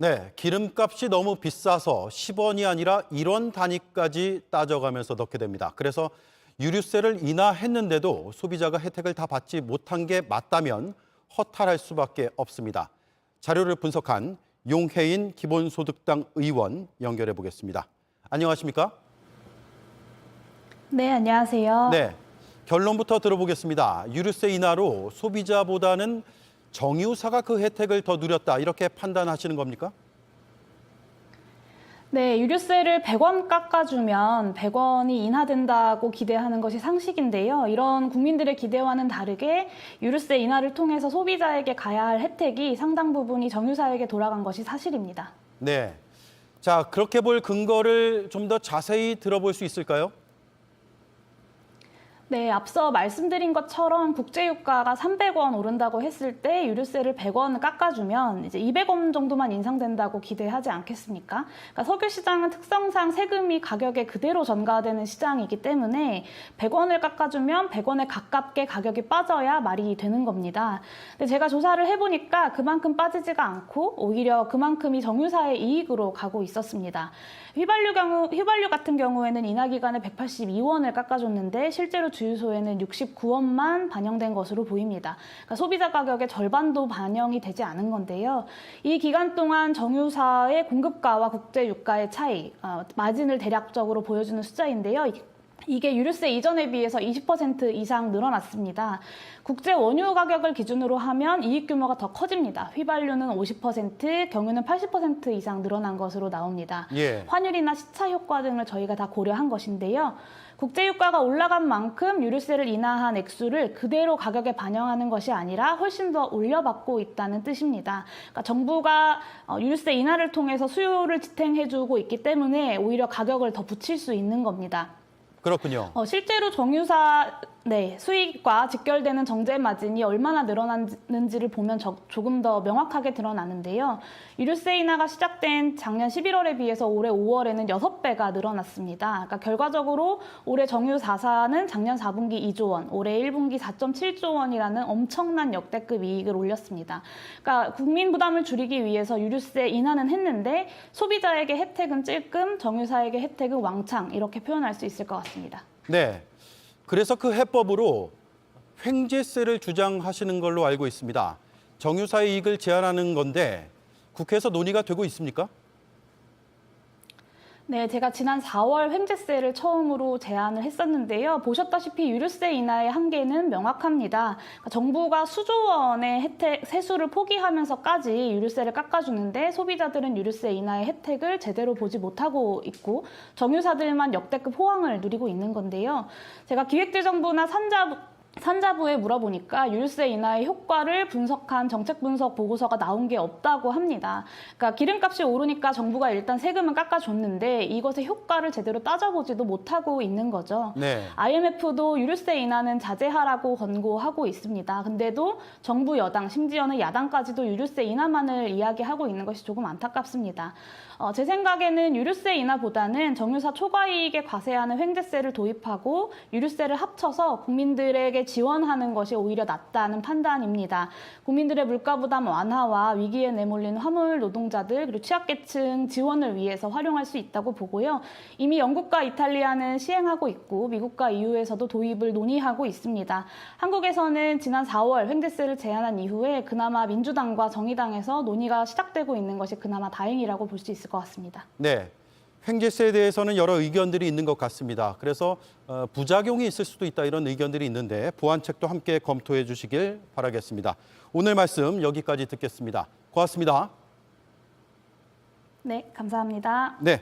네, 기름값이 너무 비싸서 10원이 아니라 1원 단위까지 따져가면서 넣게 됩니다. 그래서 유류세를 인하했는데도 소비자가 혜택을 다 받지 못한 게 맞다면 허탈할 수밖에 없습니다. 자료를 분석한 용혜인 기본소득당 의원 연결해 보겠습니다. 안녕하십니까? 네, 안녕하세요. 네, 결론부터 들어보겠습니다. 유류세 인하로 소비자보다는 정유사가 그 혜택을 더 누렸다, 이렇게 판단하시는 겁니까? 네, 유류세를 100원 깎아주면 100원이 인하된다고 기대하는 것이 상식인데요. 이런 국민들의 기대와는 다르게 유류세 인하를 통해서 소비자에게 가야 할 혜택이 상당 부분이 정유사에게 돌아간 것이 사실입니다. 네. 자, 그렇게 볼 근거를 좀 더 자세히 들어볼 수 있을까요? 네, 앞서 말씀드린 것처럼 국제유가가 300원 오른다고 했을 때 유류세를 100원 깎아주면 이제 200원 정도만 인상된다고 기대하지 않겠습니까? 그러니까 석유 시장은 특성상 세금이 가격에 그대로 전가되는 시장이기 때문에 100원을 깎아주면 100원에 가깝게 가격이 빠져야 말이 되는 겁니다. 근데 제가 조사를 해보니까 그만큼 빠지지가 않고 오히려 그만큼이 정유사의 이익으로 가고 있었습니다. 휘발유 같은 경우에는 인하 기간에 182원을 깎아줬는데 실제로 주유소에는 69원만 반영된 것으로 보입니다. 그러니까 소비자 가격의 절반도 반영이 되지 않은 건데요. 이 기간 동안 정유사의 공급가와 국제유가의 차이, 마진을 대략적으로 보여주는 숫자인데요. 이게 유류세 이전에 비해서 20% 이상 늘어났습니다. 국제 원유 가격을 기준으로 하면 이익 규모가 더 커집니다. 휘발유는 50%, 경유는 80% 이상 늘어난 것으로 나옵니다. 예. 환율이나 시차 효과 등을 저희가 다 고려한 것인데요. 국제유가가 올라간 만큼 유류세를 인하한 액수를 그대로 가격에 반영하는 것이 아니라 훨씬 더 올려받고 있다는 뜻입니다. 그러니까 정부가 유류세 인하를 통해서 수요를 지탱해주고 있기 때문에 오히려 가격을 더 붙일 수 있는 겁니다. 그렇군요. 실제로 정유사 수익과 직결되는 정제 마진이 얼마나 늘어났는지를 보면 조금 더 명확하게 드러나는데요. 유류세 인하가 시작된 작년 11월에 비해서 올해 5월에는 6배가 늘어났습니다. 그러니까 결과적으로 올해 정유사사는 작년 4분기 2조 원, 올해 1분기 4.7조 원이라는 엄청난 역대급 이익을 올렸습니다. 그러니까 국민 부담을 줄이기 위해서 유류세 인하는 했는데 소비자에게 혜택은 찔끔, 정유사에게 혜택은 왕창 이렇게 표현할 수 있을 것 같습니다. 네. 그래서 그 해법으로 횡재세를 주장하시는 걸로 알고 있습니다. 정유사의 이익을 제한하는 건데 국회에서 논의가 되고 있습니까? 네, 제가 지난 4월 횡재세를 처음으로 제안을 했었는데요. 보셨다시피 유류세 인하의 한계는 명확합니다. 그러니까 정부가 수조 원의 세수를 포기하면서까지 유류세를 깎아주는데 소비자들은 유류세 인하의 혜택을 제대로 보지 못하고 있고 정유사들만 역대급 호황을 누리고 있는 건데요. 제가 기획재정부나 산자부에 물어보니까 유류세 인하의 효과를 분석한 정책 분석 보고서가 나온 게 없다고 합니다. 그러니까 기름값이 오르니까 정부가 일단 세금은 깎아줬는데 이것의 효과를 제대로 따져보지도 못하고 있는 거죠. 네. IMF도 유류세 인하는 자제하라고 권고하고 있습니다. 근데도 정부 여당, 심지어는 야당까지도 유류세 인하만을 이야기하고 있는 것이 조금 안타깝습니다. 제 생각에는 유류세 인하보다는 정유사 초과이익에 과세하는 횡재세를 도입하고 유류세를 합쳐서 국민들에게 지원하는 것이 오히려 낫다는 판단입니다. 국민들의 물가 부담 완화와 위기에 내몰린 화물 노동자들 그리고 취약계층 지원을 위해서 활용할 수 있다고 보고요. 이미 영국과 이탈리아는 시행하고 있고 미국과 EU에서도 도입을 논의하고 있습니다. 한국에서는 지난 4월 횡재세를 제한한 이후에 그나마 민주당과 정의당에서 논의가 시작되고 있는 것이 그나마 다행이라고 볼 수 있을 것 같습니다. 네. 횡재세에 대해서는 여러 의견들이 있는 것 같습니다. 그래서 부작용이 있을 수도 있다, 이런 의견들이 있는데 보완책도 함께 검토해 주시길 바라겠습니다. 오늘 말씀 여기까지 듣겠습니다. 고맙습니다. 네, 감사합니다. 네.